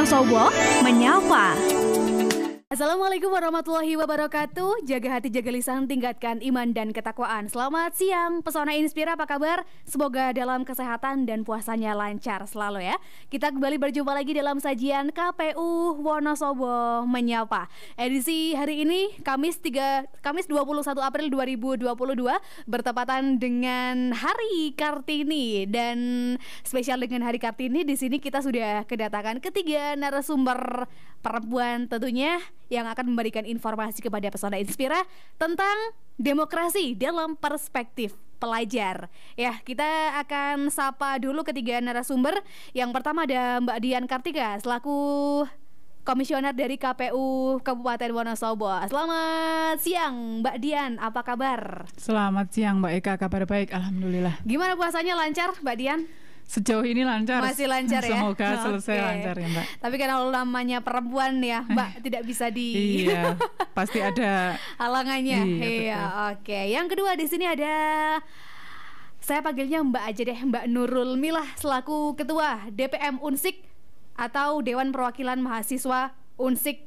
Wonosobo menyapa. Assalamualaikum warahmatullahi wabarakatuh. Jaga hati, jaga lisan, tingkatkan iman dan ketakwaan. Selamat siang, Pesona Inspira, apa kabar? Semoga dalam kesehatan dan puasanya lancar selalu ya. Kita kembali berjumpa lagi dalam sajian KPU Wonosobo menyapa. Edisi hari ini Kamis 21 April 2022 bertepatan dengan Hari Kartini, dan spesial dengan Hari Kartini di sini kita sudah kedatangan ketiga narasumber perempuan tentunya yang akan memberikan informasi kepada Pesona Inspira tentang demokrasi dalam perspektif pelajar. Ya, kita akan sapa dulu ketiga narasumber. Yang pertama ada Mbak Dian Kartika selaku Komisioner dari KPU Kabupaten Wonosobo. Selamat siang Mbak Dian, apa kabar? Selamat siang Mbak Eka, kabar baik, alhamdulillah. Gimana puasanya, lancar Mbak Dian? Sejauh ini lancar. Masih lancar ya? Semoga selesai lancar ya Mbak. Tapi kan kalau namanya perempuan ya Mbak, tidak bisa Iya, pasti ada halangannya. Iya, oke. Yang kedua di sini ada, saya panggilnya Mbak aja deh, Mbak Nurul Milah selaku Ketua DPM Unsik atau Dewan Perwakilan Mahasiswa Unsik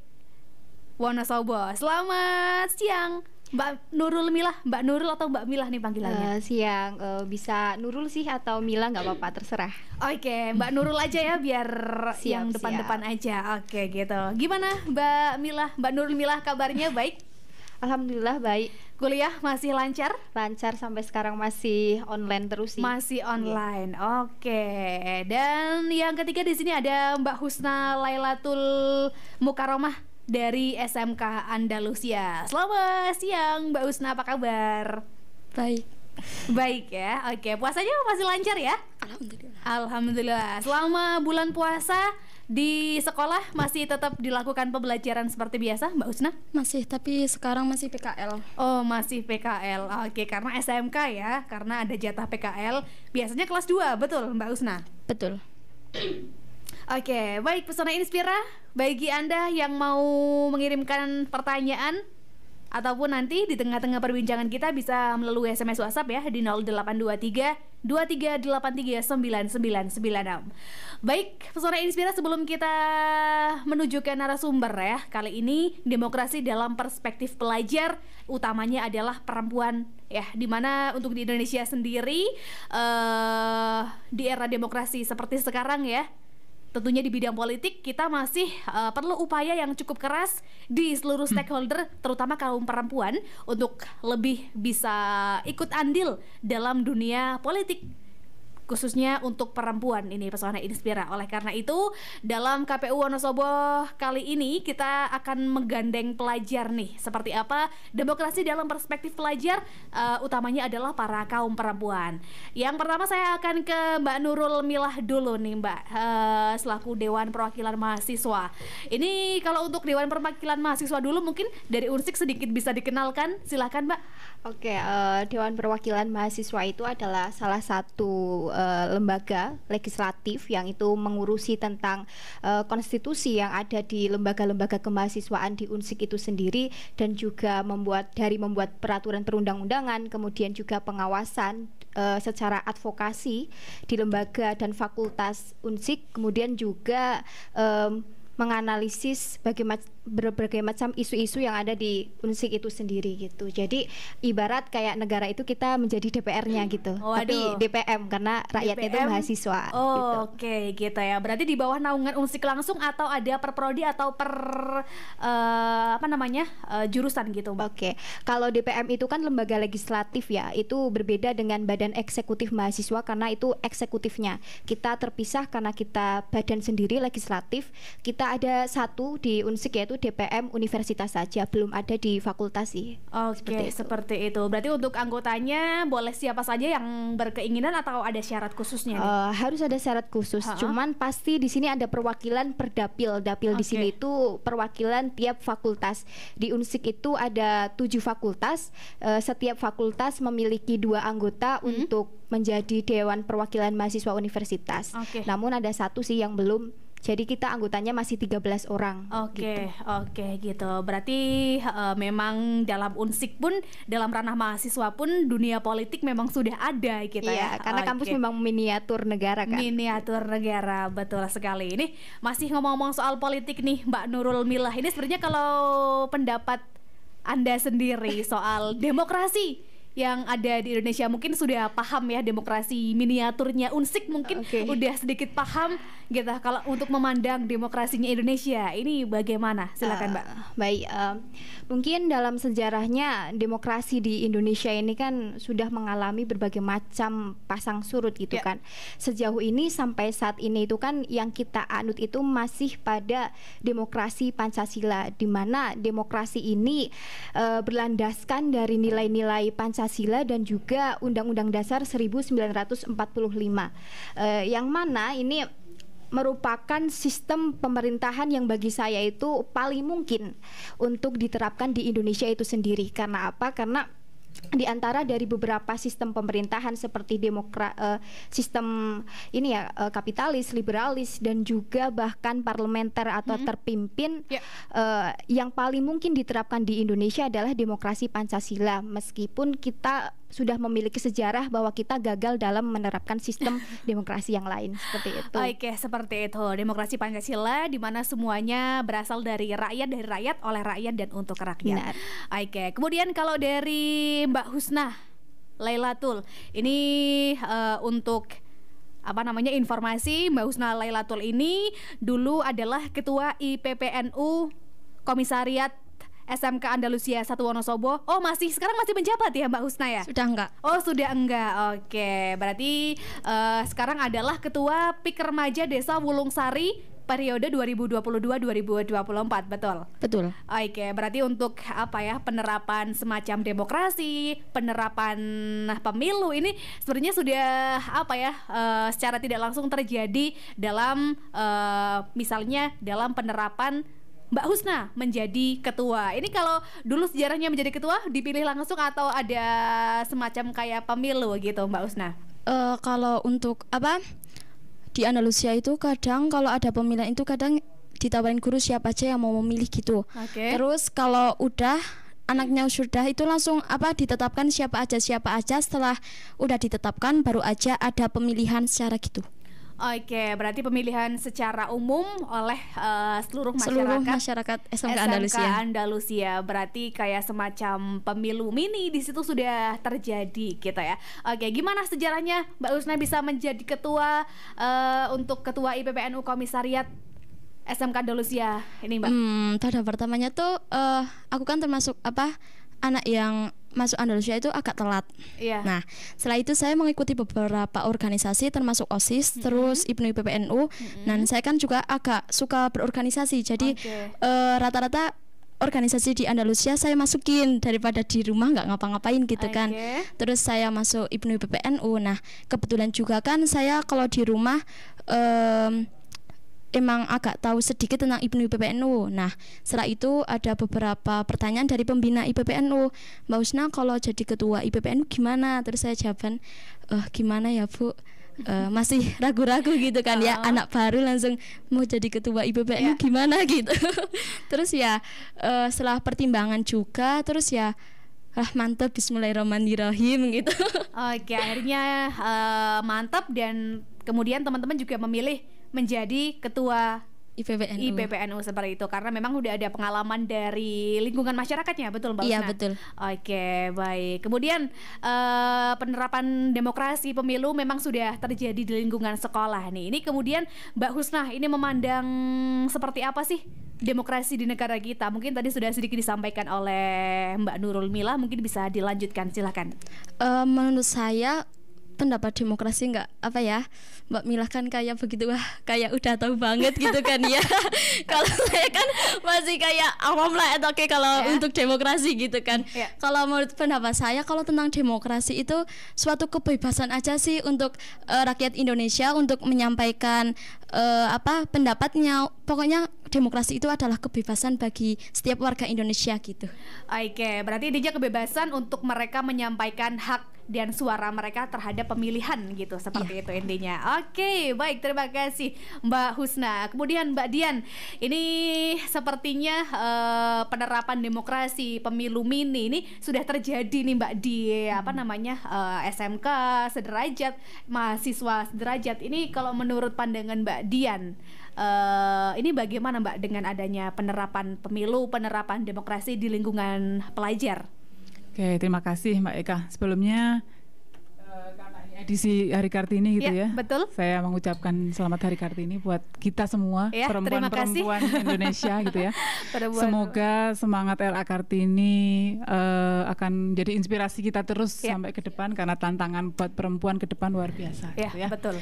Wonosobo. Selamat siang Mbak Nurul Milah, Mbak Nurul atau Mbak Milah nih panggilannya? Siang, bisa Nurul sih atau Milah nggak apa-apa, terserah. Oke, Mbak Nurul aja ya biar yang depan-depan aja. Oke gitu. Gimana Mbak Milah, Mbak Nurul Milah, kabarnya baik? Alhamdulillah baik. Kuliah masih lancar? Lancar sampai sekarang, masih online terus sih. Masih online. Oke. Dan yang ketiga di sini ada Mbak Husna Lailatul Mukaromah dari SMK Andalusia. Selamat siang Mbak Husna, apa kabar? Baik. Baik ya. Oke, puasanya masih lancar ya? Alhamdulillah. Alhamdulillah. Selama bulan puasa di sekolah masih tetap dilakukan pembelajaran seperti biasa Mbak Husna? Masih, tapi sekarang masih PKL. Oh, masih PKL. Oke, karena SMK ya, karena ada jatah PKL. Biasanya kelas 2, betul Mbak Husna? Betul. Oke, baik Pesona Inspira, bagi Anda yang mau mengirimkan pertanyaan ataupun nanti di tengah-tengah perbincangan kita bisa melalui SMS WhatsApp ya di 0823 2383 9996. Baik, Pesona Inspira, sebelum kita menuju ke narasumber ya, kali ini demokrasi dalam perspektif pelajar, utamanya adalah perempuan ya, dimana untuk di Indonesia sendiri di era demokrasi seperti sekarang ya, tentunya di bidang politik kita masih perlu upaya yang cukup keras di seluruh stakeholder, terutama kaum perempuan, untuk lebih bisa ikut andil dalam dunia politik, khususnya untuk perempuan ini Pesona Inspira. Oleh karena itu, dalam KPU Wonosobo kali ini kita akan menggandeng pelajar nih. Seperti apa demokrasi dalam perspektif pelajar, utamanya adalah para kaum perempuan. Yang pertama saya akan ke Mbak Nurul Milah dulu nih Mbak, selaku Dewan Perwakilan Mahasiswa. Ini kalau untuk Dewan Perwakilan Mahasiswa dulu, mungkin dari Unsik sedikit bisa dikenalkan, silakan Mbak. Oke, Dewan Perwakilan Mahasiswa itu adalah salah satu lembaga legislatif yang itu mengurusi tentang konstitusi yang ada di lembaga-lembaga kemahasiswaan di Unsik itu sendiri, dan juga membuat peraturan perundang-undangan, kemudian juga pengawasan secara advokasi di lembaga dan fakultas Unsik, kemudian juga menganalisis berbagai macam isu-isu yang ada di Unsik itu sendiri gitu. Jadi ibarat kayak negara itu kita menjadi DPR-nya gitu. Tapi DPM karena rakyatnya itu mahasiswa gitu. Oke, gitu ya. Berarti di bawah naungan Unsik langsung atau ada perprodi atau jurusan gitu, Mbak? Oke. Kalau DPM itu kan lembaga legislatif ya. Itu berbeda dengan badan eksekutif mahasiswa karena itu eksekutifnya. Kita terpisah karena kita badan sendiri legislatif. Kita ada satu di Unsik yaitu DPM universitas saja, belum ada di fakultas sih. Oke, seperti itu. Berarti untuk anggotanya boleh siapa saja yang berkeinginan atau ada syarat khususnya nih? Harus ada syarat khusus. Cuman pasti di sini ada perwakilan per dapil. Dapil di sini itu perwakilan tiap fakultas. Di Unsik itu ada 7 fakultas. Setiap fakultas memiliki 2 anggota untuk menjadi Dewan Perwakilan Mahasiswa Universitas. Namun ada satu sih yang belum Jadi kita anggotanya masih 13 orang. Oke, oke gitu. Berarti memang dalam Unsik pun, dalam ranah mahasiswa pun dunia politik memang sudah ada gitu Iya, ya. karena kampus Oke. memang miniatur negara kan. Miniatur negara, betul sekali. Ini masih ngomong-ngomong soal politik nih, Mbak Nurul Milah. Ini sebenarnya kalau pendapat Anda sendiri soal demokrasi yang ada di Indonesia, mungkin sudah paham ya demokrasi miniaturnya Unsik, mungkin Oke. udah sedikit paham gitu. Kalau untuk memandang demokrasinya Indonesia ini bagaimana? Silakan Mbak. Baik, mungkin dalam sejarahnya demokrasi di Indonesia ini kan sudah mengalami berbagai macam pasang surut gitu Ya. kan. Sejauh ini sampai saat ini itu kan yang kita anut itu masih pada demokrasi Pancasila, di mana demokrasi ini berlandaskan dari nilai-nilai Pancasila dan juga Undang-Undang Dasar 1945, yang mana ini merupakan sistem pemerintahan yang bagi saya itu paling mungkin untuk diterapkan di Indonesia itu sendiri. Karena apa? Karena di antara dari beberapa sistem pemerintahan seperti sistem ini ya, kapitalis, liberalis, dan juga bahkan parlementer atau terpimpin, Ya. yang paling mungkin diterapkan di Indonesia adalah demokrasi Pancasila, meskipun kita sudah memiliki sejarah bahwa kita gagal dalam menerapkan sistem demokrasi yang lain seperti itu. Oke, seperti itu. Demokrasi Pancasila di mana semuanya berasal dari rakyat, oleh rakyat dan untuk rakyat. Benar. Oke, kemudian kalau dari Mbak Husna Lailatul, ini untuk apa namanya, informasi, Mbak Husna Lailatul ini dulu adalah ketua IPPNU Komisariat SMK Andalusia 1 Wonosobo. Oh, sekarang masih menjabat ya Mbak Husna ya? Sudah enggak? Oh, sudah enggak. Oke, berarti sekarang adalah ketua PIK Remaja Desa Wulung Sari periode 2022-2024, betul? Betul. Oke, berarti untuk apa ya, penerapan semacam demokrasi, penerapan pemilu ini sebenarnya sudah apa ya, secara tidak langsung terjadi dalam misalnya dalam penerapan Mbak Husna menjadi ketua. Ini kalau dulu sejarahnya menjadi ketua dipilih langsung atau ada semacam kayak pemilu gitu Mbak Husna? Kalau untuk apa di Andalusia itu kadang kalau ada pemilihan itu kadang ditawarin guru siapa aja yang mau memilih gitu. Oke. Terus kalau udah anaknya sudah itu langsung apa ditetapkan siapa aja setelah udah ditetapkan baru aja ada pemilihan secara gitu. Oke, berarti pemilihan secara umum oleh seluruh masyarakat SMK Andalusia. Andalusia. Berarti kayak semacam pemilu mini di situ sudah terjadi gitu ya. Oke, gimana sejarahnya Mbak Husna bisa menjadi ketua untuk ketua IPPNU Komisariat SMK Andalusia ini Mbak? Pada pertamanya tuh aku kan termasuk apa anak yang masuk Andalusia itu agak telat. Iya. Nah, setelah itu saya mengikuti beberapa organisasi termasuk OSIS, terus IPNU IPPNU. Dan saya kan juga agak suka berorganisasi. Jadi Oke. rata-rata organisasi di Andalusia saya masukin daripada di rumah nggak ngapa-ngapain gitu kan. Oke. Terus saya masuk IPNU IPPNU. Nah, kebetulan juga kan saya kalau di rumah emang agak tahu sedikit tentang IPNU IPPNU. Nah, setelah itu ada beberapa pertanyaan dari pembina IPPNU. Mbak Husna kalau jadi ketua IPPNU gimana? Terus saya jawaban, gimana ya Bu? Masih ragu-ragu gitu kan ya, anak baru langsung mau jadi ketua IPPNU gimana gitu. Terus ya setelah pertimbangan juga, terus ya mantap, bismillahirrahmanirrahim gitu. Oke, akhirnya mantap dan kemudian teman-teman juga memilih menjadi ketua IPPNU seperti itu karena memang udah ada pengalaman dari lingkungan masyarakatnya, betul Mbak Husna? Iya, betul. Oke, baik. Kemudian penerapan demokrasi pemilu memang sudah terjadi di lingkungan sekolah nih. Ini kemudian Mbak Husna ini memandang seperti apa sih demokrasi di negara kita? Mungkin tadi sudah sedikit disampaikan oleh Mbak Nurul Milah, mungkin bisa dilanjutkan, silakan. Menurut saya pendapat demokrasi nggak apa ya, Mbak Milah kan kayak begitu kayak udah tahu banget gitu kan ya. Kalau saya kan masih kayak awam lah atau kayak kalau untuk demokrasi gitu kan. Kalau menurut pendapat saya kalau tentang demokrasi itu suatu kebebasan aja sih untuk rakyat Indonesia untuk menyampaikan pendapatnya. Pokoknya demokrasi itu adalah kebebasan bagi setiap warga Indonesia gitu. Oke, berarti intinya kebebasan untuk mereka menyampaikan hak dan suara mereka terhadap pemilihan gitu, seperti itu intinya. Oke, baik, terima kasih Mbak Husna. Kemudian Mbak Dian, ini sepertinya penerapan demokrasi pemilu mini ini sudah terjadi nih Mbak di SMK sederajat, mahasiswa sederajat. Ini kalau menurut pandangan Mbak Dian, ini bagaimana Mbak dengan adanya penerapan pemilu, penerapan demokrasi di lingkungan pelajar? Oke, terima kasih Mbak Eka. Sebelumnya karena ini edisi Hari Kartini gitu ya, betul. Saya mengucapkan selamat Hari Kartini buat kita semua, perempuan-perempuan Indonesia gitu ya. Semoga semangat LA Kartini akan jadi inspirasi kita terus sampai ke depan, karena tantangan buat perempuan ke depan luar biasa gitu ya. Betul.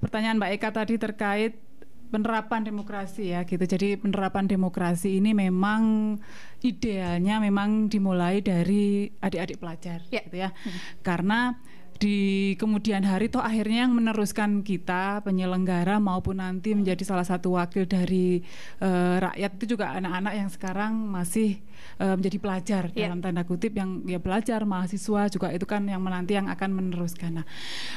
Pertanyaan Mbak Eka tadi terkait penerapan demokrasi ya gitu. Jadi penerapan demokrasi ini memang idealnya memang dimulai dari adik-adik pelajar gitu ya. Karena di kemudian hari toh akhirnya yang meneruskan kita penyelenggara maupun nanti menjadi salah satu wakil dari rakyat itu juga anak-anak yang sekarang masih menjadi pelajar dalam tanda kutip, yang ya pelajar, mahasiswa juga itu kan yang menanti yang akan meneruskan. Nah,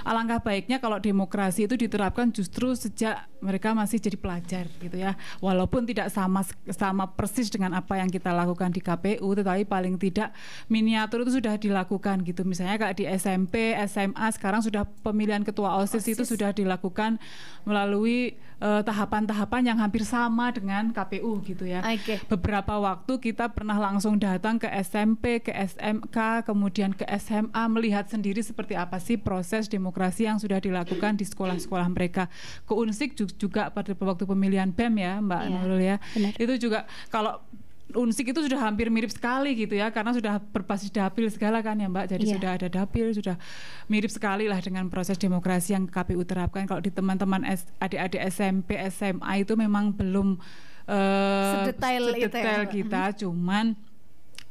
alangkah baiknya kalau demokrasi itu diterapkan justru sejak mereka masih jadi pelajar gitu ya. Walaupun tidak sama persis dengan apa yang kita lakukan di KPU, tetapi paling tidak miniatur itu sudah dilakukan gitu. Misalnya kayak di SMP, SMA sekarang sudah pemilihan ketua OSIS itu sudah dilakukan melalui tahapan-tahapan yang hampir sama dengan KPU gitu ya. Beberapa waktu kita pernah langsung datang ke SMP, ke SMK, kemudian ke SMA, melihat sendiri seperti apa sih proses demokrasi yang sudah dilakukan di sekolah-sekolah mereka. Ke Unsik juga pada waktu pemilihan BEM ya Mbak Nurul ya. Benar. Itu juga kalau Unsik itu sudah hampir mirip sekali gitu ya, karena sudah berbasis dapil segala kan ya Mbak. Jadi sudah ada dapil, sudah mirip sekali lah dengan proses demokrasi yang KPU terapkan. Kalau di teman-teman adik-adik SMP, SMA itu memang belum sedetail kita, cuman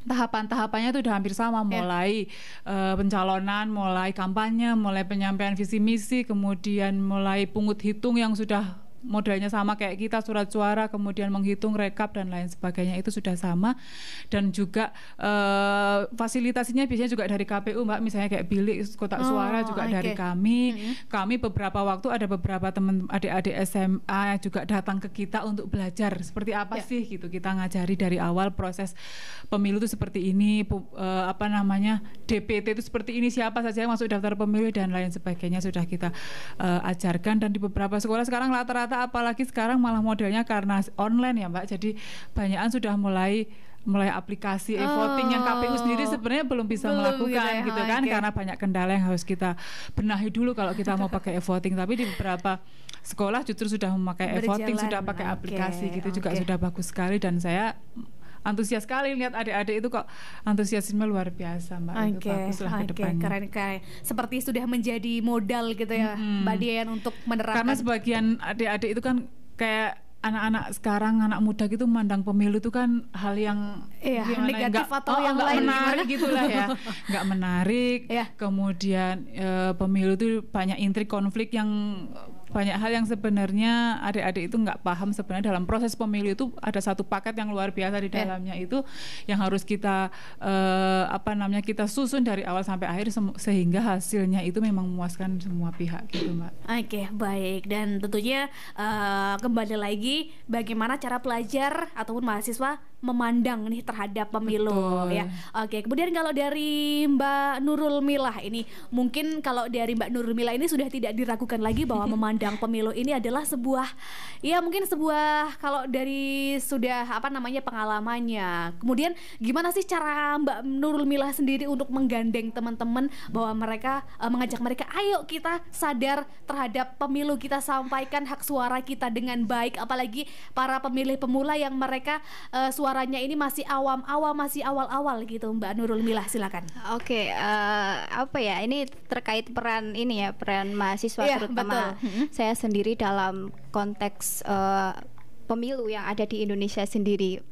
tahapan-tahapannya itu udah hampir sama, mulai pencalonan, mulai kampanye, mulai penyampaian visi misi, kemudian mulai pungut hitung yang sudah modelnya sama kayak kita, surat suara, kemudian menghitung rekap dan lain sebagainya, itu sudah sama. Dan juga fasilitasinya biasanya juga dari KPU Mbak, misalnya kayak bilik kotak suara juga dari kami. Kami beberapa waktu ada beberapa teman adik-adik SMA juga datang ke kita untuk belajar seperti apa sih gitu, kita ngajari dari awal proses pemilu itu seperti ini, DPT itu seperti ini, siapa saja yang masuk daftar pemilih dan lain sebagainya sudah kita ajarkan. Dan di beberapa sekolah sekarang rata-rata apalagi sekarang malah modelnya karena online ya Mbak, jadi banyakan sudah mulai aplikasi e-voting yang KPU sendiri sebenarnya belum bisa melakukan gitu kan, karena banyak kendala yang harus kita benahi dulu kalau kita mau pakai e-voting. Tapi di beberapa sekolah justru sudah memakai e-voting, sudah pakai aplikasi gitu, juga sudah bagus sekali. Dan saya antusias sekali lihat adik-adik itu kok antusiasme luar biasa Mbak. Itu baguslah ke depannya. Keren. Seperti sudah menjadi modal gitu ya Mbak Dian untuk menerapkan. Karena sebagian adik-adik itu kan kayak anak-anak sekarang, anak muda gitu memandang pemilu itu kan hal yang negatif atau yang lain menarik gitulah ya. Nggak menarik. Kemudian pemilu itu banyak intrik, konflik, yang banyak hal yang sebenarnya adik-adik itu nggak paham. Sebenarnya dalam proses pemilu itu ada satu paket yang luar biasa di dalamnya itu yang harus kita kita susun dari awal sampai akhir sehingga hasilnya itu memang memuaskan semua pihak gitu Mbak. Baik. Dan tentunya kembali lagi bagaimana cara pelajar ataupun mahasiswa memandang nih terhadap pemilu. Ya. Kemudian kalau dari Mbak Nurul Milah ini, mungkin kalau dari Mbak Nurul Milah ini sudah tidak diragukan lagi bahwa memandang pemilu ini adalah sebuah kalau dari sudah pengalamannya. Kemudian gimana sih cara Mbak Nurul Milah sendiri untuk menggandeng teman-teman bahwa mereka mengajak mereka, ayo kita sadar terhadap pemilu, kita sampaikan hak suara kita dengan baik, apalagi para pemilih pemula yang mereka suaranya ini masih awal-awal gitu. Mbak Nurul Milah, silakan. Ini terkait peran mahasiswa terutama saya sendiri dalam konteks pemilu yang ada di Indonesia sendiri.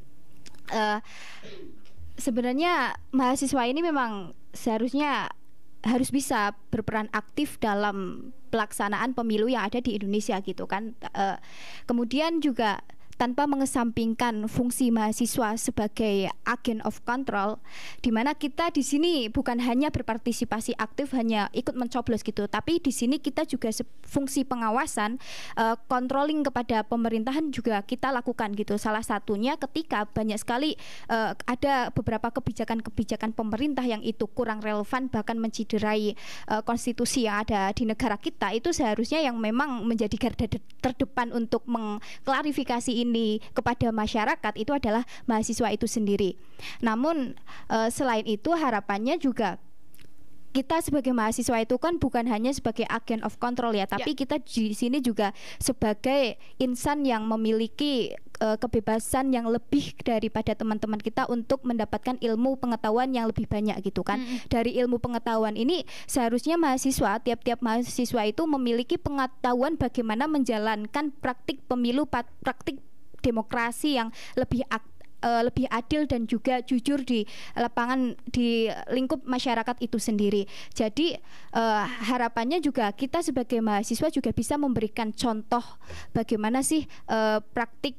Sebenarnya mahasiswa ini memang seharusnya harus bisa berperan aktif dalam pelaksanaan pemilu yang ada di Indonesia gitu kan. Kemudian juga tanpa mengesampingkan fungsi mahasiswa sebagai agen of control, di mana kita di sini bukan hanya berpartisipasi aktif, hanya ikut mencoblos gitu, tapi di sini kita juga fungsi pengawasan, controlling kepada pemerintahan juga kita lakukan gitu. Salah satunya ketika banyak sekali ada beberapa kebijakan-kebijakan pemerintah yang itu kurang relevan, bahkan menciderai konstitusi yang ada di negara kita, itu seharusnya yang memang menjadi garda terdepan untuk mengklarifikasi ini kepada masyarakat itu adalah mahasiswa itu sendiri. Namun selain itu harapannya juga kita sebagai mahasiswa itu kan bukan hanya sebagai agen of control ya, tapi kita di sini juga sebagai insan yang memiliki kebebasan yang lebih daripada teman-teman kita untuk mendapatkan ilmu pengetahuan yang lebih banyak gitu kan. Dari ilmu pengetahuan ini seharusnya mahasiswa, tiap-tiap mahasiswa itu memiliki pengetahuan bagaimana menjalankan praktik pemilu, praktik demokrasi yang lebih adil dan juga jujur di lapangan, di lingkup masyarakat itu sendiri. Jadi harapannya juga kita sebagai mahasiswa juga bisa memberikan contoh bagaimana sih praktik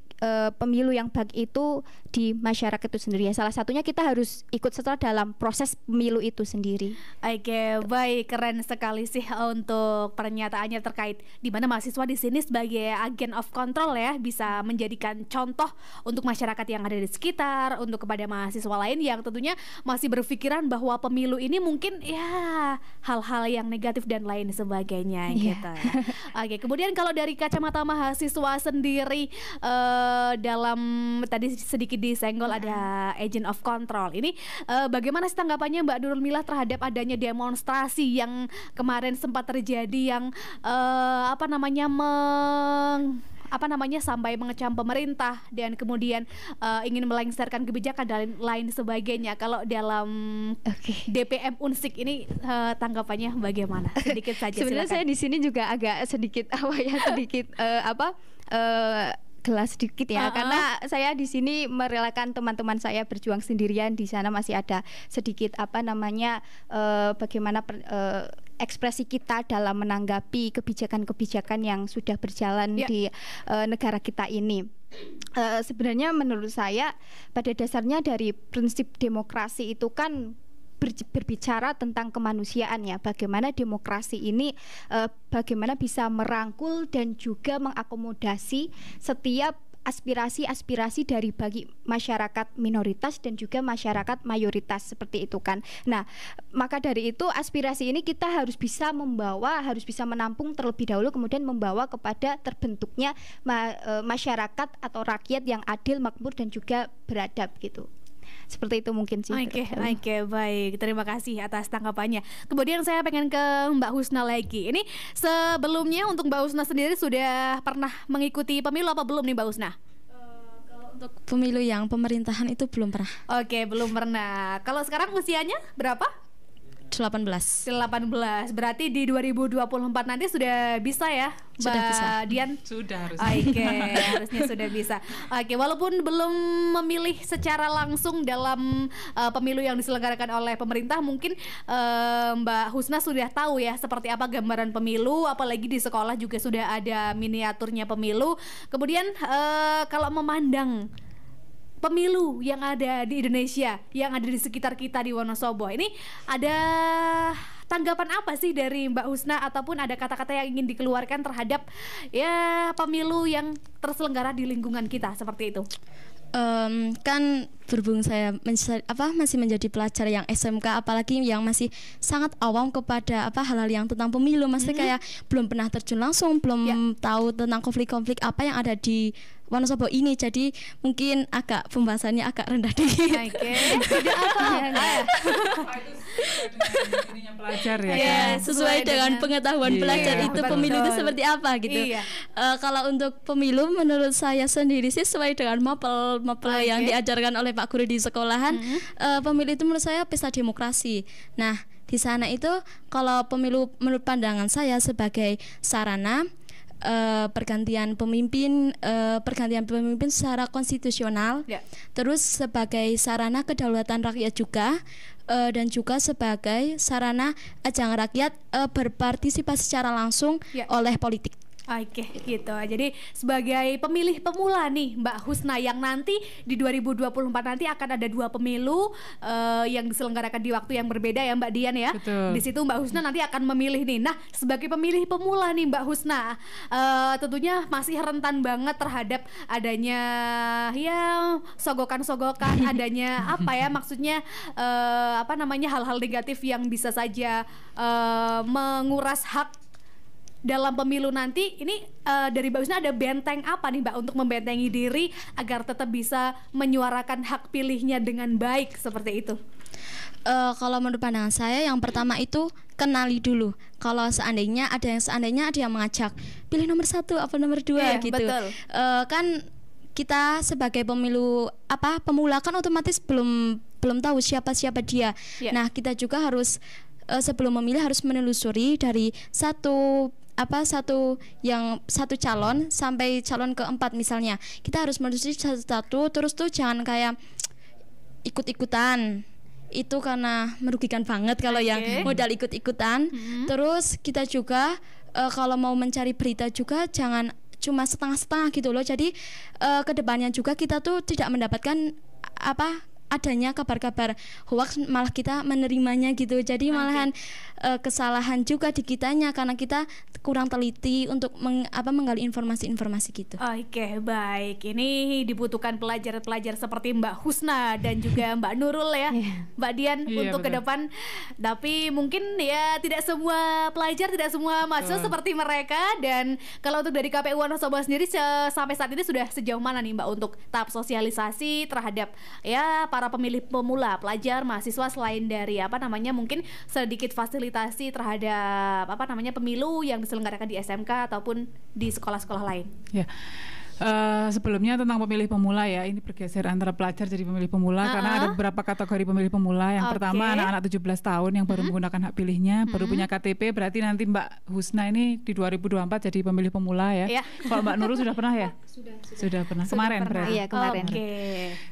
pemilu yang baik itu di masyarakat itu sendiri. Salah satunya kita harus ikut serta dalam proses pemilu itu sendiri. Oke, baik, keren sekali sih untuk pernyataannya terkait di mana mahasiswa di sini sebagai agen of control ya, bisa menjadikan contoh untuk masyarakat yang ada di sekitar, untuk kepada mahasiswa lain yang tentunya masih berpikiran bahwa pemilu ini mungkin ya hal-hal yang negatif dan lain sebagainya gitu. Oke, kemudian kalau dari kacamata mahasiswa sendiri, dalam tadi sedikit disenggol ada agent of control ini, bagaimana sih tanggapannya Mbak Nurul Milah terhadap adanya demonstrasi yang kemarin sempat terjadi yang sampai mengecam pemerintah dan kemudian ingin melengsarkan kebijakan dan lain sebagainya. Kalau dalam DPM Unsik ini tanggapannya bagaimana? Sedikit saja. Sebenarnya saya di sini juga agak sedikit gelas sedikit ya, karena saya di sini merelakan teman-teman saya berjuang sendirian. Di sana masih ada sedikit bagaimana ekspresi kita dalam menanggapi kebijakan-kebijakan yang sudah berjalan di negara kita ini. Sebenarnya menurut saya pada dasarnya dari prinsip demokrasi itu kan berbicara tentang kemanusiaan ya, bagaimana demokrasi ini bagaimana bisa merangkul dan juga mengakomodasi setiap aspirasi-aspirasi dari bagi masyarakat minoritas dan juga masyarakat mayoritas seperti itu kan. Nah, maka dari itu aspirasi ini kita harus bisa menampung terlebih dahulu, kemudian membawa kepada terbentuknya masyarakat atau rakyat yang adil, makmur dan juga beradab gitu. Seperti itu mungkin sih. Oke, baik. Terima kasih atas tanggapannya. Kemudian saya pengen ke Mbak Husna lagi. Ini sebelumnya untuk Mbak Husna sendiri sudah pernah mengikuti pemilu apa belum nih Mbak Husna? Kalau untuk pemilu yang pemerintahan itu belum pernah. Oke, belum pernah. Kalau sekarang usianya berapa? 18. Berarti di 2024 nanti sudah bisa ya, sudah Mbak bisa. Dian? Sudah harusnya. Oke, harusnya sudah bisa. Oke, walaupun belum memilih secara langsung dalam pemilu yang diselenggarakan oleh pemerintah, mungkin Mbak Husna sudah tahu ya seperti apa gambaran pemilu, apalagi di sekolah juga sudah ada miniaturnya pemilu. Kemudian kalau memandang pemilu yang ada di Indonesia, yang ada di sekitar kita di Wonosobo, ini ada tanggapan apa sih dari Mbak Husna ataupun ada kata-kata yang ingin dikeluarkan terhadap ya pemilu yang terselenggara di lingkungan kita seperti itu? Kan berhubung saya masih menjadi pelajar yang SMK, apalagi yang masih sangat awam kepada hal-hal yang tentang pemilu, maksudnya kayak belum pernah terjun langsung, belum tahu tentang konflik-konflik apa yang ada di Wonosobo ini, jadi mungkin pembahasannya agak rendah dikit. Oke. Tidak apa-apa. Pelajar ya. Kan? Sesuai dengan pengetahuan pelajar itu pemilu itu seperti apa gitu. Kalau untuk pemilu menurut saya sendiri sih sesuai dengan mapel yang diajarkan oleh Pak Guru di sekolahan. Pemilu itu menurut saya pesta demokrasi. Nah, di sana itu kalau pemilu menurut pandangan saya sebagai sarana pergantian pemimpin secara konstitusional, terus sebagai sarana kedaulatan rakyat juga, dan juga sebagai sarana ajang rakyat berpartisipasi secara langsung oleh politik. Oke, gitu. Jadi sebagai pemilih pemula nih Mbak Husna, yang nanti di 2024 nanti akan ada 2 pemilu yang diselenggarakan di waktu yang berbeda ya Mbak Dian ya. Betul. Di situ Mbak Husna nanti akan memilih nih. Nah, sebagai pemilih pemula nih Mbak Husna, tentunya masih rentan banget terhadap adanya ya sogokan-sogokan, adanya apa ya maksudnya apa namanya hal-hal negatif yang bisa saja menguras hak dalam pemilu nanti. Ini dari Mbak Husna ada benteng apa nih Mbak untuk membentengi diri agar tetap bisa menyuarakan hak pilihnya dengan baik seperti itu? Kalau menurut pandangan saya, yang pertama itu kenali dulu. Kalau seandainya ada yang mengajak pilih nomor 1 apa nomor 2 Iya, gitu. betul. Kan kita sebagai pemula kan otomatis belum tahu siapa dia. Iya. Nah, kita juga harus sebelum memilih harus menelusuri dari satu calon sampai calon keempat misalnya. Kita harus menelusuri satu-satu, terus tuh jangan kayak ikut-ikutan. Itu karena merugikan banget kalau yang modal ikut-ikutan. Terus kita juga kalau mau mencari berita juga jangan cuma setengah-setengah gitu loh. Jadi kedepannya juga kita tuh tidak mendapatkan adanya kabar-kabar hoax, malah kita menerimanya gitu. Jadi malahan kesalahan juga di kitanya karena kita kurang teliti untuk menggali informasi-informasi gitu. Oke, baik. Ini dibutuhkan pelajar-pelajar seperti Mbak Husna dan juga Mbak Nurul ya, Mbak Dian untuk ke depan. Tapi mungkin ya tidak semua pelajar, tidak semua mahasiswa seperti mereka. Dan kalau untuk dari KPU Wonosobo sendiri sampai saat ini sudah sejauh mana nih Mbak untuk tahap sosialisasi terhadap ya para pemilih pemula, pelajar, mahasiswa, selain dari mungkin sedikit fasilitasi terhadap pemilu yang diselenggarakan di SMK ataupun di sekolah-sekolah lain? Ya. Sebelumnya tentang pemilih pemula ya, ini bergeser antara pelajar jadi pemilih pemula karena ada beberapa kategori pemilih pemula. Yang pertama anak-anak 17 tahun yang baru menggunakan hak pilihnya, baru punya KTP, berarti nanti Mbak Husna ini di 2024 jadi pemilih pemula ya. Kalau Mbak Nurul sudah pernah ya? Sudah pernah. Kemarin berarti. Iya, kemarin.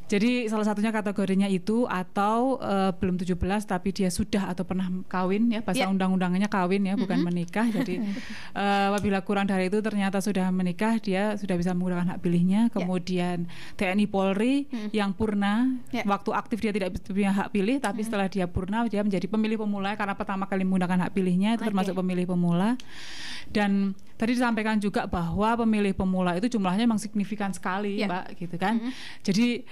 Jadi salah satunya kategorinya itu atau belum 17 tapi dia sudah atau pernah kawin ya, bahasa undang-undangannya kawin ya, bukan menikah. Jadi apabila kurang dari itu ternyata sudah menikah, dia sudah bisa menggunakan hak pilihnya. Kemudian TNI Polri yang purna, waktu aktif dia tidak punya hak pilih, tapi setelah dia purna dia menjadi pemilih pemula karena pertama kali menggunakan hak pilihnya, itu termasuk pemilih pemula. Dan tadi disampaikan juga bahwa pemilih pemula itu jumlahnya memang signifikan sekali Mbak, gitu kan. Jadi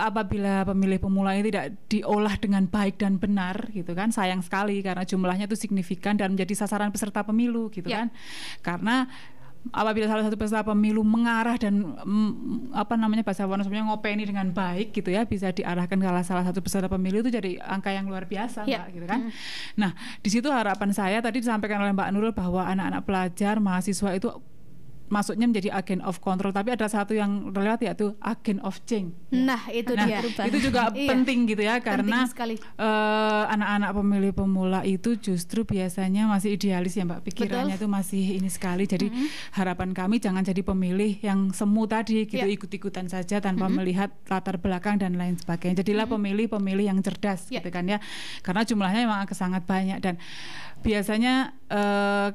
apabila pemilih pemula ini tidak diolah dengan baik dan benar gitu kan, sayang sekali karena jumlahnya itu signifikan dan menjadi sasaran peserta pemilu gitu kan. Karena apabila salah satu peserta pemilu mengarah dan bahasa Wonosobonya ngopeni dengan baik gitu ya, bisa diarahkan ke salah satu peserta pemilu, itu jadi angka yang luar biasa Mbak, gitu kan. Nah, di situ harapan saya tadi disampaikan oleh Mbak Nurul bahwa anak-anak pelajar, mahasiswa itu masuknya menjadi agent of control, tapi ada satu yang relate yaitu agent of change. Nah, itu dia. Itu juga penting gitu ya, karena anak-anak pemilih pemula itu justru biasanya masih idealis ya Mbak, pikirannya itu masih ini sekali. Jadi harapan kami jangan jadi pemilih yang semu tadi gitu, ikut-ikutan saja tanpa melihat latar belakang dan lain sebagainya. Jadilah pemilih-pemilih yang cerdas gitu kan ya, karena jumlahnya memang sangat banyak. Dan biasanya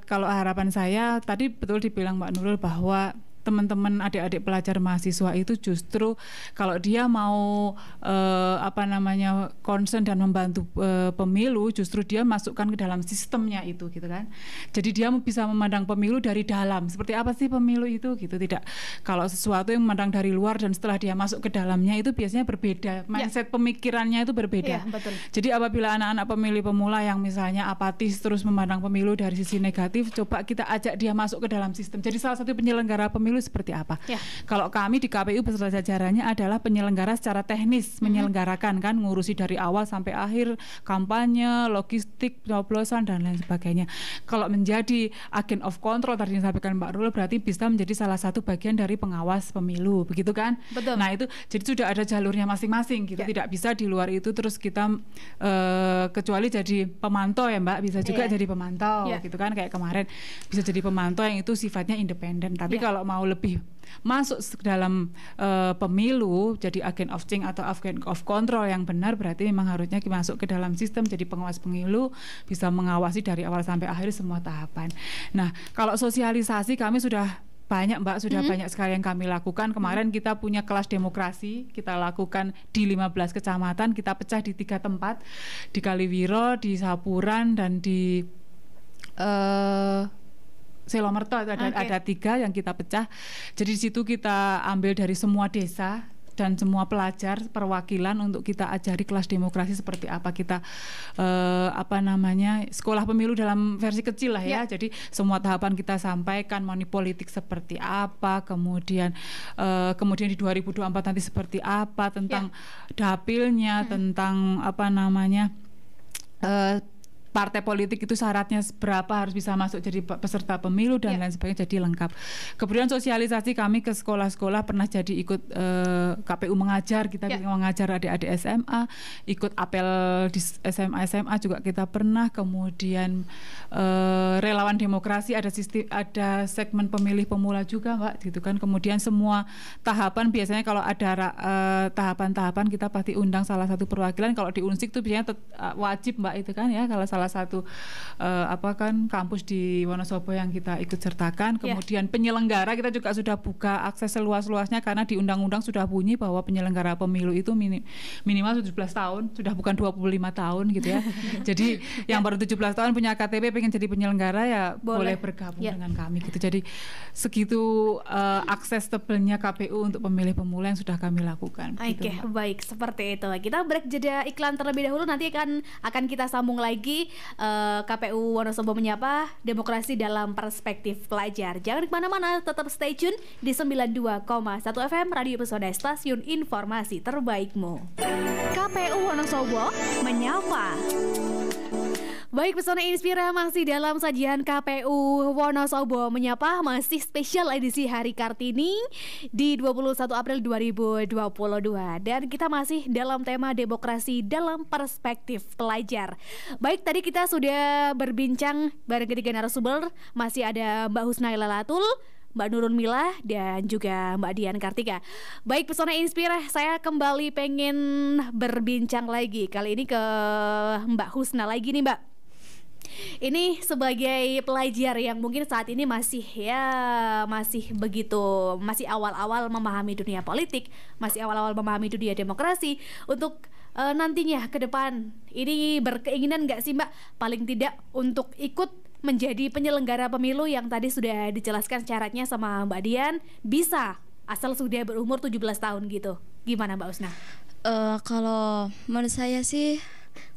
kalau harapan saya tadi betul dibilang Mbak Nurul bahwa teman-teman adik-adik pelajar mahasiswa itu justru kalau dia mau concern dan membantu pemilu, justru dia masukkan ke dalam sistemnya itu gitu kan. Jadi dia bisa memandang pemilu dari dalam. Seperti apa sih pemilu itu gitu, tidak kalau sesuatu yang memandang dari luar dan setelah dia masuk ke dalamnya itu biasanya berbeda. Mindset pemikirannya itu berbeda. Betul. Jadi apabila anak-anak pemilih pemula yang misalnya apatis terus memandang pemilu dari sisi negatif, coba kita ajak dia masuk ke dalam sistem. Jadi salah satu penyelenggara pemilu seperti apa? Kalau kami di KPU beserta jajarannya adalah penyelenggara secara teknis, menyelenggarakan kan, ngurusi dari awal sampai akhir, kampanye, logistik, pencoblosan dan lain sebagainya. Kalau menjadi agent of control tadi yang disampaikan Mbak Nurul, berarti bisa menjadi salah satu bagian dari pengawas pemilu, begitu kan? Betul. Nah itu jadi sudah ada jalurnya masing-masing gitu, tidak bisa di luar itu terus kita kecuali jadi pemantau ya Mbak, bisa juga jadi pemantau gitu kan, kayak kemarin bisa jadi pemantau yang itu sifatnya independen. Tapi kalau mau lebih masuk dalam pemilu jadi agen of change atau agen of control yang benar, berarti memang harusnya masuk ke dalam sistem jadi pengawas pemilu, bisa mengawasi dari awal sampai akhir semua tahapan. Nah, kalau sosialisasi kami sudah banyak Mbak, sudah banyak sekali yang kami lakukan. Kemarin kita punya kelas demokrasi, kita lakukan di 15 kecamatan, kita pecah di 3 tempat, di Kaliwiro, di Sapuran, dan di Selomerto. Ada 3 yang kita pecah. Jadi di situ kita ambil dari semua desa dan semua pelajar perwakilan untuk kita ajari kelas demokrasi seperti apa, kita sekolah pemilu dalam versi kecil lah ya. Jadi semua tahapan kita sampaikan, money politik seperti apa, kemudian di 2024 nanti seperti apa, tentang dapilnya, tentang partai politik itu syaratnya berapa, harus bisa masuk jadi peserta pemilu dan lain sebagainya, jadi lengkap. Kemudian sosialisasi kami ke sekolah-sekolah, pernah jadi ikut KPU mengajar, kita mengajar adik-adik SMA, ikut apel di SMA juga kita pernah. Kemudian relawan demokrasi, ada segmen pemilih pemula juga Mbak, gitu kan. Kemudian semua tahapan, biasanya kalau ada tahapan-tahapan kita pasti undang salah satu perwakilan. Kalau di Unsik itu biasanya wajib Mbak, itu kan ya, kalau salah satu kampus di Wonosobo yang kita ikut sertakan. Kemudian penyelenggara kita juga sudah buka akses seluas-luasnya, karena di undang-undang sudah bunyi bahwa penyelenggara pemilu itu minimal 17 tahun, sudah bukan 25 tahun gitu ya. Jadi yang baru 17 tahun punya KTP pengen jadi penyelenggara ya boleh bergabung dengan kami gitu. Jadi segitu aksesibelnya KPU untuk pemilih pemula yang sudah kami lakukan. Oke, baik, seperti itu. Kita break jeda iklan terlebih dahulu, nanti akan kita sambung lagi. KPU Wonosobo menyapa demokrasi dalam perspektif pelajar. Jangan kemana-mana, tetap stay tune di 92,1 FM Radio Pesona, stasiun informasi terbaikmu. KPU Wonosobo menyapa. Baik, Pesona Inspira masih dalam sajian KPU Wonosobo menyapa, masih spesial edisi Hari Kartini di 21 April 2022, dan kita masih dalam tema demokrasi dalam perspektif pelajar. Baik, tadi kita sudah berbincang bareng ketiga narasumber, masih ada Mbak Husna Lalatul, Mbak Nurul Milah, dan juga Mbak Dian Kartika. Baik, Pesona Inspira, saya kembali pengen berbincang lagi, kali ini ke Mbak Husna lagi nih Mbak. Ini sebagai pelajar yang mungkin saat ini masih awal-awal memahami dunia politik, masih awal-awal memahami dunia demokrasi, untuk nantinya ke depan ini berkeinginan nggak sih Mbak, paling tidak untuk ikut menjadi penyelenggara pemilu yang tadi sudah dijelaskan syaratnya sama Mbak Dian, bisa asal sudah berumur 17 tahun gitu. Gimana Mbak Husna? Kalau menurut saya sih,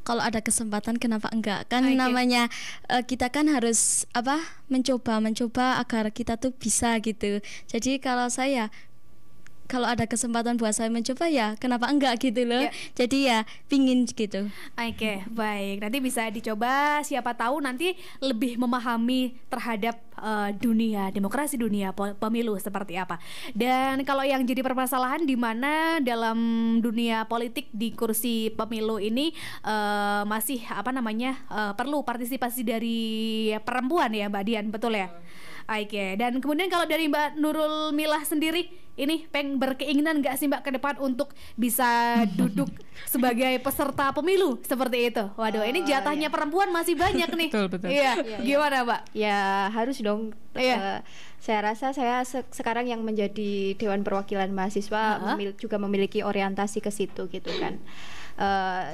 kalau ada kesempatan kenapa enggak, kan namanya kita kan harus mencoba agar kita tuh bisa gitu. Jadi kalau kalau ada kesempatan buat saya mencoba, ya kenapa enggak gitu loh. Jadi ya pingin gitu. Oke, baik, nanti bisa dicoba, siapa tahu nanti lebih memahami terhadap dunia demokrasi, dunia pemilu seperti apa. Dan kalau yang jadi permasalahan di mana dalam dunia politik di kursi pemilu ini masih perlu partisipasi dari perempuan ya Mbak Dian, betul ya? Oke, dan kemudian kalau dari Mbak Nurul Milah sendiri, ini berkeinginan nggak sih Mbak ke depan untuk bisa duduk sebagai peserta pemilu seperti itu? Waduh, ini jatahnya perempuan masih banyak nih. Betul. Iya, gimana Mbak? Ya harus dong. Saya rasa saya sekarang yang menjadi Dewan Perwakilan Mahasiswa juga memiliki orientasi ke situ gitu kan.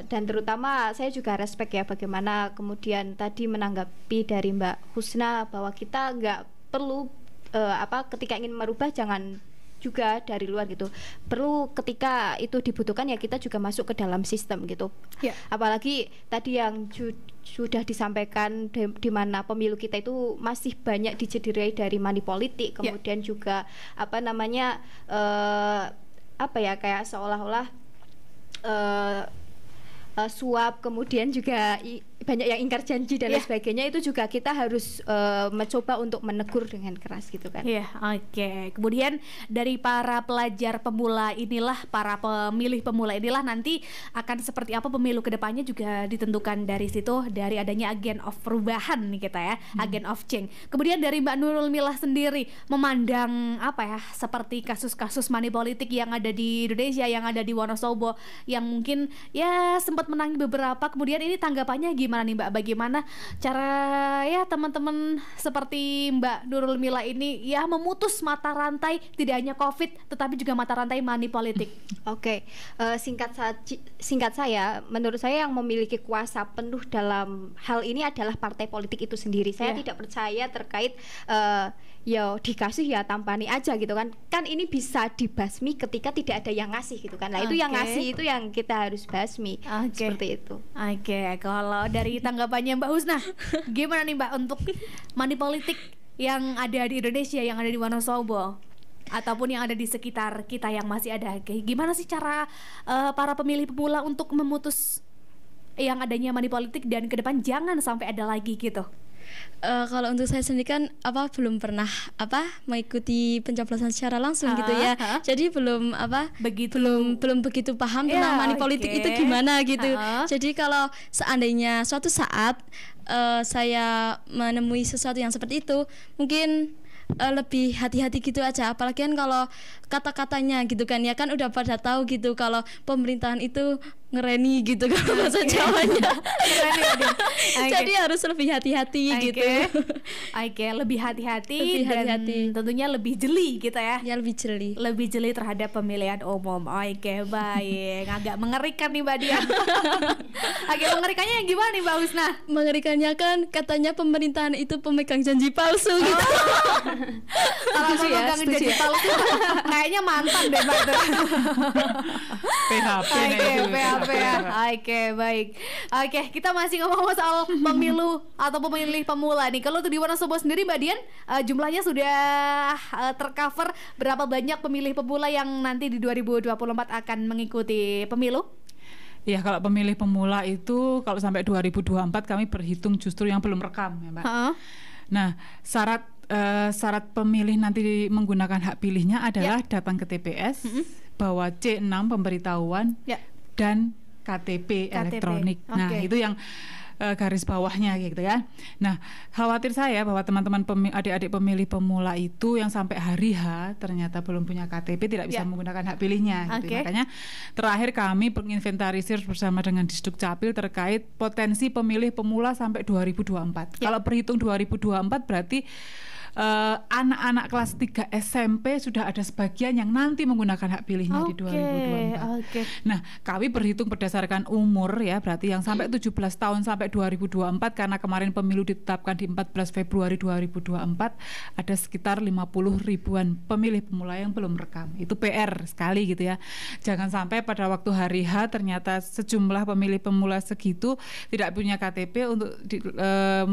Dan terutama saya juga respect ya bagaimana kemudian tadi menanggapi dari Mbak Husna bahwa kita nggak perlu ketika ingin merubah jangan juga dari luar gitu, perlu ketika itu dibutuhkan ya kita juga masuk ke dalam sistem gitu. Apalagi tadi yang sudah disampaikan di mana pemilu kita itu masih banyak dicederai dari money politik, kemudian juga kayak seolah-olah suap, kemudian juga banyak yang ingkar janji dan lain Iya. sebagainya, itu juga kita harus mencoba untuk menegur dengan keras gitu kan. Iya, oke. Kemudian dari para pelajar pemula inilah, para pemilih pemula inilah nanti akan seperti apa pemilu kedepannya juga ditentukan dari situ, dari adanya agen of perubahan nih kita ya, agen of change. Kemudian dari Mbak Nurul Milah sendiri memandang apa ya, seperti kasus-kasus money politik yang ada di Indonesia, yang ada di Wonosobo, yang mungkin ya sempat menangi beberapa. Kemudian ini tanggapannya gimana nih Mbak? Bagaimana cara ya teman-teman seperti Mbak Nurul Milah ini ya memutus mata rantai tidak hanya COVID tetapi juga mata rantai money politik? Oke, singkat saya, menurut saya yang memiliki kuasa penuh dalam hal ini adalah partai politik itu sendiri. Saya Iya. tidak percaya terkait ya dikasih ya tampani aja gitu kan. Kan ini bisa dibasmi ketika tidak ada yang ngasih gitu kan. Nah, itu yang Oke. ngasih itu yang kita harus basmi. Oke. Seperti itu. Oke, kalau dari tanggapannya Mbak Husna, gimana nih Mbak untuk money politik yang ada di Indonesia, yang ada di Wonosobo, ataupun yang ada di sekitar kita yang masih ada? Kayak gimana sih cara para pemilih pemula untuk memutus yang adanya money politik dan ke depan jangan sampai ada lagi gitu? Kalau untuk saya sendiri kan belum pernah mengikuti pencoblosan secara langsung gitu ya. Jadi belum belum begitu paham Ya, tentang money politik oke. itu gimana gitu. Ha-ha. Jadi kalau seandainya suatu saat saya menemui sesuatu yang seperti itu, mungkin lebih hati-hati gitu aja, apalagi kan kalau kata-katanya gitu kan ya, kan udah pada tahu gitu kalau pemerintahan itu ngereni gitu kalau bahasa Jawanya. Jadi harus lebih hati-hati gitu. Oke, lebih hati-hati Lebih dan hati-hati. tentunya lebih jeli kita ya. Ya lebih jeli. Lebih jeli terhadap pemilihan umum. Oke, baik. Agak mengerikan nih Mbak Dian. Agak mengerikannya yang gimana nih Mbak Husna? Mengerikannya kan katanya pemerintahan itu pemegang janji palsu gitu. Kalau Setuju ya, memegang setuju janji ya. palsu kayaknya mantan deh Mbak tuh. PHP nah Oke, itu. PHP ya. Oke, baik. Oke, kita masih ngomong soal pemilu atau pemilih pemula nih. Kalau untuk di Wonosobo sendiri Mbak Dian, jumlahnya sudah tercover berapa banyak pemilih pemula yang nanti di 2024 akan mengikuti pemilu? Ya, kalau pemilih pemula itu kalau sampai 2024 kami berhitung justru yang belum rekam ya Mbak. Heeh. Nah, syarat pemilih nanti menggunakan hak pilihnya adalah datang ke TPS, bawa C6 pemberitahuan Ya. dan KTP elektronik. Nah, Oke. itu yang garis bawahnya gitu ya. Nah, khawatir saya bahwa teman-teman adik-adik pemilih pemula itu yang sampai hari H ternyata belum punya KTP tidak bisa Ya. menggunakan hak pilihnya gitu. Oke. Makanya terakhir kami menginventarisir bersama dengan Disduk Capil terkait potensi pemilih pemula sampai 2024. Ya. Kalau perhitung 2024 berarti anak-anak kelas 3 SMP sudah ada sebagian yang nanti menggunakan hak pilihnya di 2024. Oke. Nah, kami berhitung berdasarkan umur ya, berarti yang sampai 17 tahun sampai 2024 karena kemarin pemilu ditetapkan di 14 Februari 2024 ada sekitar 50 ribuan pemilih pemula yang belum rekam. Itu PR sekali gitu ya. Jangan sampai pada waktu hari H ternyata sejumlah pemilih pemula segitu tidak punya KTP untuk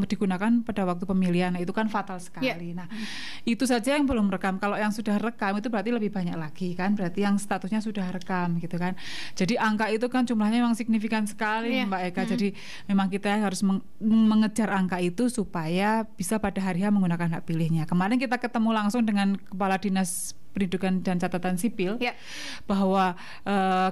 digunakan pada waktu pemilihan. Nah, itu kan fatal sekali. Ya. Nah, itu saja yang belum rekam. Kalau yang sudah rekam itu berarti lebih banyak lagi kan, berarti yang statusnya sudah rekam gitu kan. Jadi angka itu kan jumlahnya memang signifikan sekali Iya. Mbak Eka. Jadi memang kita harus mengejar angka itu supaya bisa pada hari H menggunakan hak pilihnya. Kemarin kita ketemu langsung dengan Kepala Dinas Pendidikan dan Catatan Sipil Ya. bahwa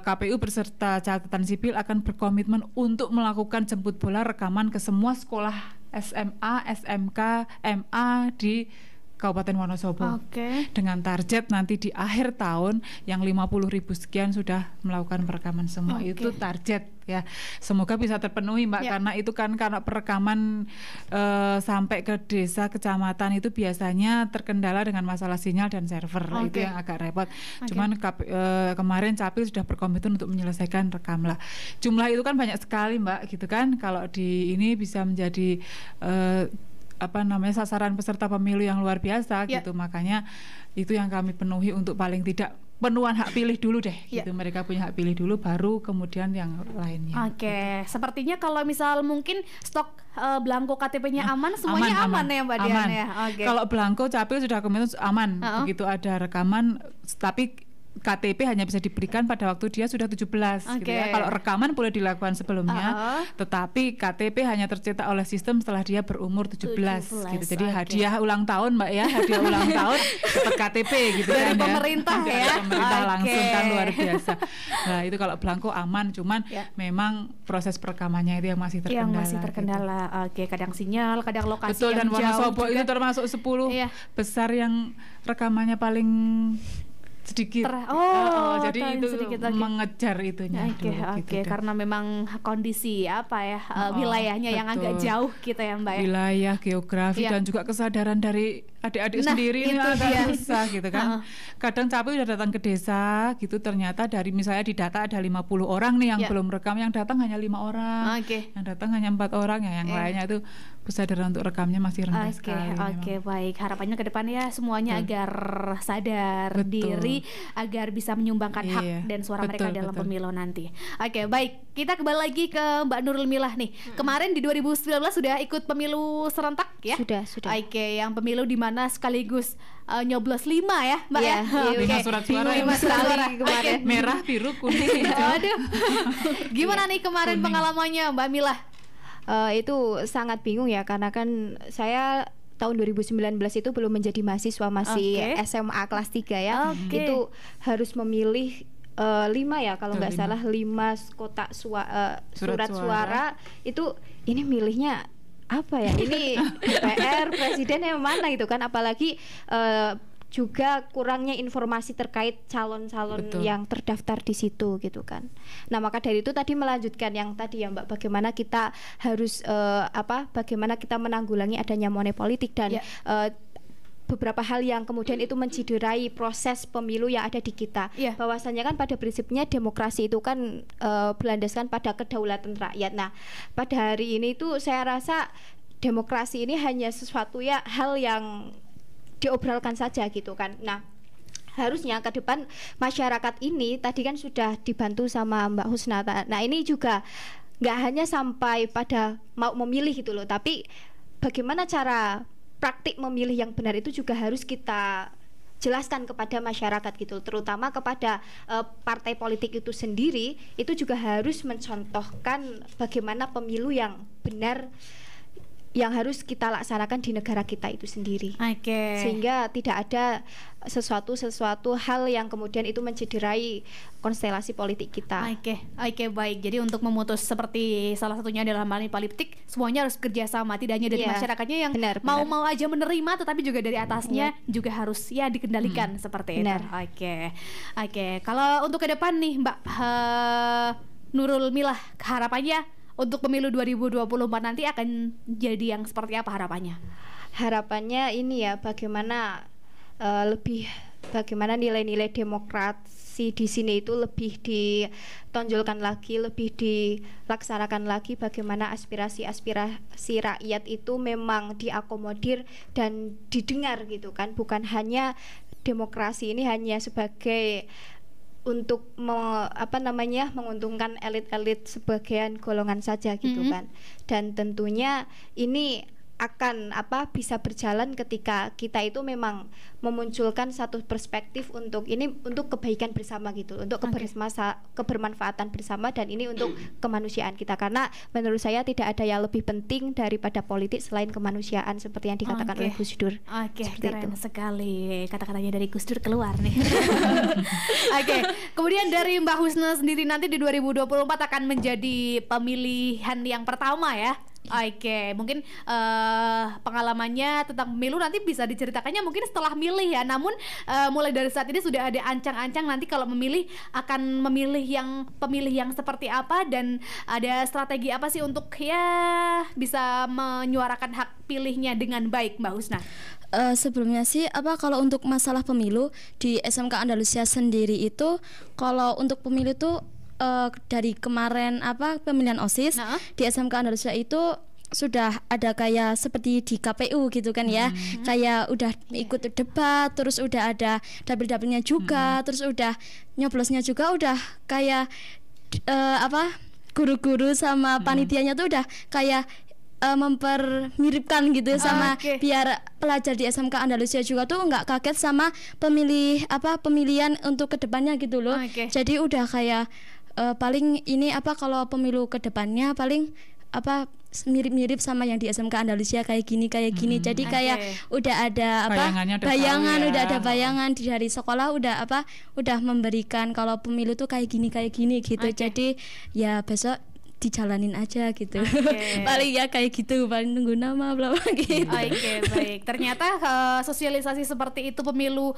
KPU beserta catatan sipil akan berkomitmen untuk melakukan jemput bola rekaman ke semua sekolah SMA, SMK, MA di Kabupaten Wonosobo. Oke. Dengan target nanti di akhir tahun yang 50.000 sekian sudah melakukan perekaman semua. Oke. Itu target ya. Semoga bisa terpenuhi Mbak, Ya. karena itu kan karena perekaman sampai ke desa kecamatan itu biasanya terkendala dengan masalah sinyal dan server. Itu Oke. yang agak repot. Cuman kemarin Capil sudah berkomitmen untuk menyelesaikan rekam lah. Jumlah itu kan banyak sekali Mbak gitu kan. Kalau di ini bisa menjadi sasaran peserta pemilu yang luar biasa Ya. gitu. Makanya itu yang kami penuhi untuk paling tidak penuhan hak pilih dulu deh Ya. gitu. Mereka punya hak pilih dulu baru kemudian yang lainnya. Oke, sepertinya kalau misal mungkin stok belangko KTP-nya aman, semuanya aman ya Mbak Dian aman. ya. Oke. Kalau belangko Capil sudah komitmen aman. Uh-uh. Begitu ada rekaman, tapi KTP hanya bisa diberikan pada waktu dia sudah 17 gitu ya. Kalau rekaman boleh dilakukan sebelumnya, tetapi KTP hanya tercetak oleh sistem setelah dia berumur 17 gitu. Jadi hadiah ulang tahun Mbak ya, hadiah ulang tahun dapat KTP gitu dari kan pemerintah ya. Dari pemerintah langsung kan, luar biasa. Nah, itu kalau belangko aman, cuman memang proses perekamannya itu yang masih terkendala. Gitu. Kadang sinyal, kadang lokasi betul, yang dan Wonosobo jauh itu termasuk 10 besar yang rekamannya paling sedikit. Jadi itu sedikit mengejar itunya. Oke, karena memang kondisi wilayahnya yang agak jauh gitu ya Mbak ya. Wilayah, geografi dan juga kesadaran dari adik-adik sendiri ini agak susah gitu kan. Kadang capek udah datang ke desa gitu, ternyata dari misalnya di data ada 50 orang nih yang belum rekam, yang datang hanya 5 orang. Yang datang hanya 4 orang ya, yang lainnya itu kesadaran untuk rekamnya masih rendah sekali. Baik. Harapannya ke depan ya semuanya agar sadar diri, agar bisa menyumbangkan hak dan suara mereka dalam pemilu nanti. Baik. Kita kembali lagi ke Mbak Nurul Milah nih. Kemarin di 2019 sudah ikut pemilu serentak ya? Sudah. Yang pemilu di mana sekaligus nyoblos 5 ya Mbak ya? 5 surat suara. 5 surat suara kemarin. Merah, biru, kuning gitu. Aduh. Gimana nih kemarin pengalamannya Mbak Milah? Itu sangat bingung ya, karena kan saya tahun 2019 itu belum menjadi mahasiswa, masih SMA kelas 3 ya. Itu harus memilih 5 ya kalau nggak salah, 5 kotak surat suara. Itu ini milihnya apa ya, ini DPR, presiden yang mana gitu kan, apalagi juga kurangnya informasi terkait calon-calon yang terdaftar di situ gitu kan. Nah, maka dari itu tadi melanjutkan yang tadi ya Mbak, bagaimana kita harus bagaimana kita menanggulangi adanya money politik dan beberapa hal yang kemudian itu menciderai proses pemilu yang ada di kita. Bahwasanya kan pada prinsipnya demokrasi itu kan berlandaskan pada kedaulatan rakyat. Nah, pada hari ini itu saya rasa demokrasi ini hanya sesuatu hal yang diobrolkan saja gitu kan. Nah, harusnya ke depan masyarakat ini tadi kan sudah dibantu sama Mbak Husna. Nah, ini juga nggak hanya sampai pada mau memilih gitu loh, tapi bagaimana cara praktik memilih yang benar itu juga harus kita jelaskan kepada masyarakat gitu, terutama kepada partai politik itu sendiri. Itu juga harus mencontohkan bagaimana pemilu yang benar yang harus kita laksanakan di negara kita itu sendiri. Sehingga tidak ada sesuatu hal yang kemudian itu mencederai konstelasi politik kita. Baik. Jadi untuk memutus seperti salah satunya adalah money politik, semuanya harus kerjasama, tidak hanya dari masyarakatnya yang mau aja menerima, tetapi juga dari atasnya juga harus dikendalikan seperti itu. Kalau untuk ke depan nih Mbak Nurul Milah, harapannya untuk pemilu 2024 nanti akan jadi yang seperti apa harapannya? Harapannya ini ya, bagaimana bagaimana nilai-nilai demokrasi di sini itu lebih ditonjolkan lagi, lebih dilaksanakan lagi, bagaimana aspirasi rakyat itu memang diakomodir dan didengar gitu kan, bukan hanya demokrasi ini hanya sebagai untuk menguntungkan elit-elit sebagian golongan saja gitu kan. Dan tentunya ini akan bisa berjalan ketika kita itu memang memunculkan satu perspektif untuk kebaikan bersama gitu, untuk kebermanfaatan bersama, dan ini untuk kemanusiaan kita, karena menurut saya tidak ada yang lebih penting daripada politik selain kemanusiaan seperti yang dikatakan oleh Gus Dur. Keren sekali kata-katanya dari Gus Dur keluar nih. Kemudian dari Mbak Husna sendiri, nanti di 2024 akan menjadi pemilihan yang pertama ya. Mungkin pengalamannya tentang pemilu nanti bisa diceritakannya mungkin setelah milih ya. Namun mulai dari saat ini sudah ada ancang-ancang nanti kalau memilih akan memilih pemilih yang seperti apa, dan ada strategi apa sih untuk bisa menyuarakan hak pilihnya dengan baik, Mbak Husna? Sebelumnya sih kalau untuk masalah pemilu di SMK Andalusia sendiri itu, kalau untuk pemilu itu dari kemarin pemilihan OSIS di SMK Andalusia itu sudah ada kayak seperti di KPU gitu kan ya, kayak udah ikut debat, terus udah ada dapil-dapilnya juga, terus udah nyoblosnya juga udah kayak guru-guru sama panitianya tuh udah kayak mempermiripkan gitu sama Oke. biar pelajar di SMK Andalusia juga tuh nggak kaget sama pemilihan untuk kedepannya gitu loh. Oke. Jadi udah kayak paling ini kalau pemilu kedepannya paling mirip-mirip sama yang di SMK Andalusia kayak gini. Jadi kayak udah ada Bayangannya udah bayangan, tahu ya. udah ada bayangan dari sekolah udah memberikan kalau pemilu tuh kayak gini gitu. Oke. Jadi ya besok dijalanin aja gitu. Oke. Paling ya kayak gitu, paling nunggu nama bla bla gitu. Oke, baik. Ternyata sosialisasi seperti itu pemilu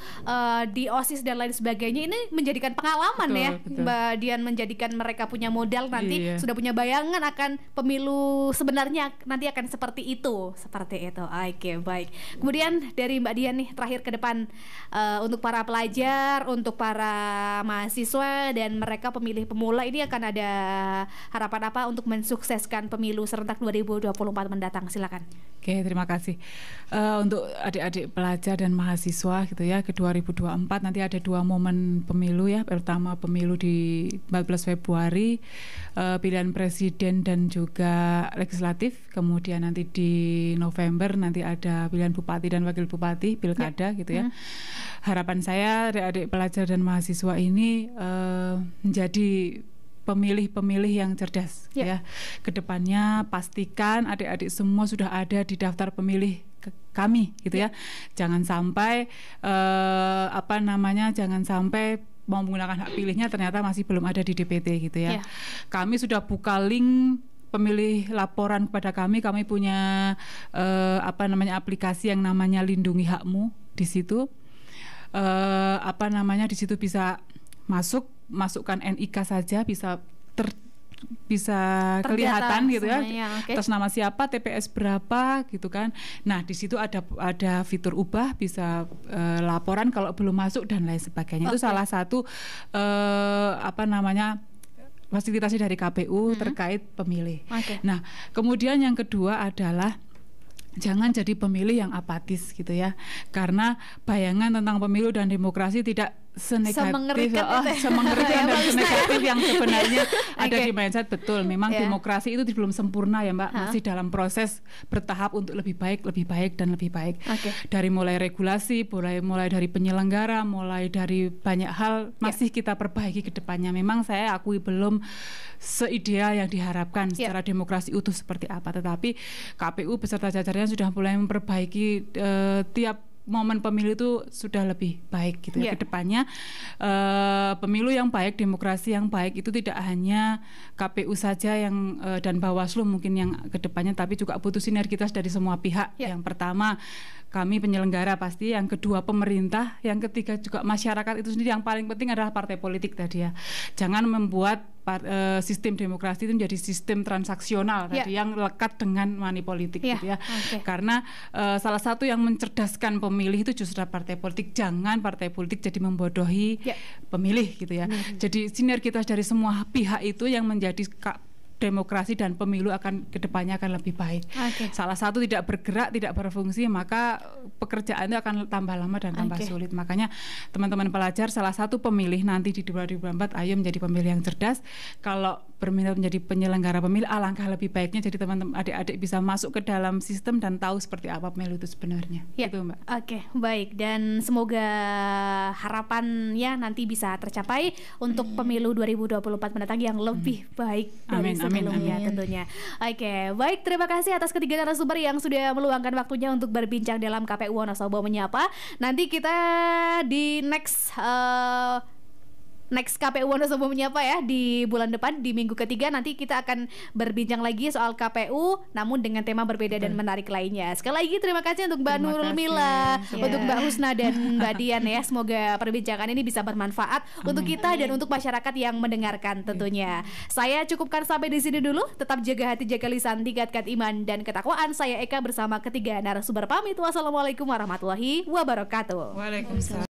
di OSIS dan lain sebagainya ini menjadikan pengalaman Betul, ya. betul. Mbak Dian menjadikan mereka punya modal nanti Iya. sudah punya bayangan akan pemilu sebenarnya nanti akan seperti itu. Oke, baik. Kemudian dari Mbak Dian nih terakhir ke depan untuk para pelajar, untuk para mahasiswa dan mereka pemilih pemula ini akan ada harapan apa untuk mensukseskan pemilu serentak 2024 mendatang? Silakan. Oke, terima kasih. Untuk adik-adik pelajar dan mahasiswa gitu ya, ke 2024 nanti ada 2 momen pemilu ya. Pertama pemilu di 14 Februari, pilihan presiden dan juga legislatif. Kemudian nanti di November nanti ada pilihan bupati dan wakil bupati, pilkada gitu ya. Harapan saya adik-adik pelajar dan mahasiswa ini menjadi pemilih-pemilih yang cerdas ya. Kedepannya pastikan adik-adik semua sudah ada di daftar pemilih kami gitu ya. Jangan sampai jangan sampai mau menggunakan hak pilihnya ternyata masih belum ada di DPT gitu ya. Kami sudah buka link pemilih laporan kepada kami punya aplikasi yang namanya Lindungi Hakmu di situ. Di situ bisa masukkan NIK saja bisa kelihatan gitu ya. Atas nama siapa, TPS berapa gitu kan. Nah, di situ ada fitur ubah, bisa laporan kalau belum masuk dan lain sebagainya. Itu salah satu fasilitasi dari KPU terkait pemilih. Nah, kemudian yang kedua adalah jangan jadi pemilih yang apatis gitu ya, karena bayangan tentang pemilu dan demokrasi tidak senegatif semengerikan dan senegatif yang sebenarnya ada di mindset. Betul, memang demokrasi itu belum sempurna ya Mbak, masih dalam proses bertahap untuk lebih baik dan lebih baik. Dari mulai regulasi, mulai dari penyelenggara, mulai dari banyak hal masih kita perbaiki ke depannya. Memang saya akui belum seideal yang diharapkan secara demokrasi utuh seperti apa, tetapi KPU beserta jajarannya sudah mulai memperbaiki tiap momen pemilu itu sudah lebih baik gitu ya. Kedepannya pemilu yang baik, demokrasi yang baik itu tidak hanya KPU saja yang dan Bawaslu mungkin yang kedepannya, tapi juga butuh sinergitas dari semua pihak. Yang pertama kami penyelenggara pasti, yang kedua pemerintah, yang ketiga juga masyarakat itu sendiri. Yang paling penting adalah partai politik tadi ya. Jangan membuat sistem demokrasi itu menjadi sistem transaksional tadi yang lekat dengan money politik gitu ya. Karena salah satu yang mencerdaskan pemilih itu justru partai politik. Jangan partai politik jadi membodohi pemilih gitu ya. Jadi sinergitas dari semua pihak itu yang menjadi demokrasi dan pemilu akan kedepannya akan lebih baik. Salah satu tidak bergerak, tidak berfungsi, maka pekerjaan itu akan tambah lama dan tambah sulit. Makanya teman-teman pelajar, salah satu pemilih nanti di 2024, ayo menjadi pemilih yang cerdas. Kalau berminat menjadi penyelenggara pemilu, alangkah lebih baiknya jadi teman-teman adik-adik bisa masuk ke dalam sistem dan tahu seperti apa pemilu itu sebenarnya. Gitu Mbak. Baik, dan semoga harapannya nanti bisa tercapai untuk pemilu 2024 mendatang yang lebih baik dari sebelumnya tentunya. Baik, terima kasih atas ketiga narasumber yang sudah meluangkan waktunya untuk berbincang dalam KPU Wonosobo Menyapa. Nanti kita di next KPU Wonosobo Menyapa ya di bulan depan, di minggu ketiga nanti kita akan berbincang lagi soal KPU namun dengan tema berbeda dan menarik lainnya. Sekali lagi terima kasih untuk Mbak Nurul Mila, untuk Mbak Husna dan Mbak Dian ya. Semoga perbincangan ini bisa bermanfaat untuk kita dan untuk masyarakat yang mendengarkan tentunya. Saya cukupkan sampai di sini dulu. Tetap jaga hati, jaga lisan, tingkatkan iman dan ketakwaan. Saya Eka bersama ketiga narasumber pamit. Wassalamualaikum warahmatullahi wabarakatuh. Waalaikumsalam.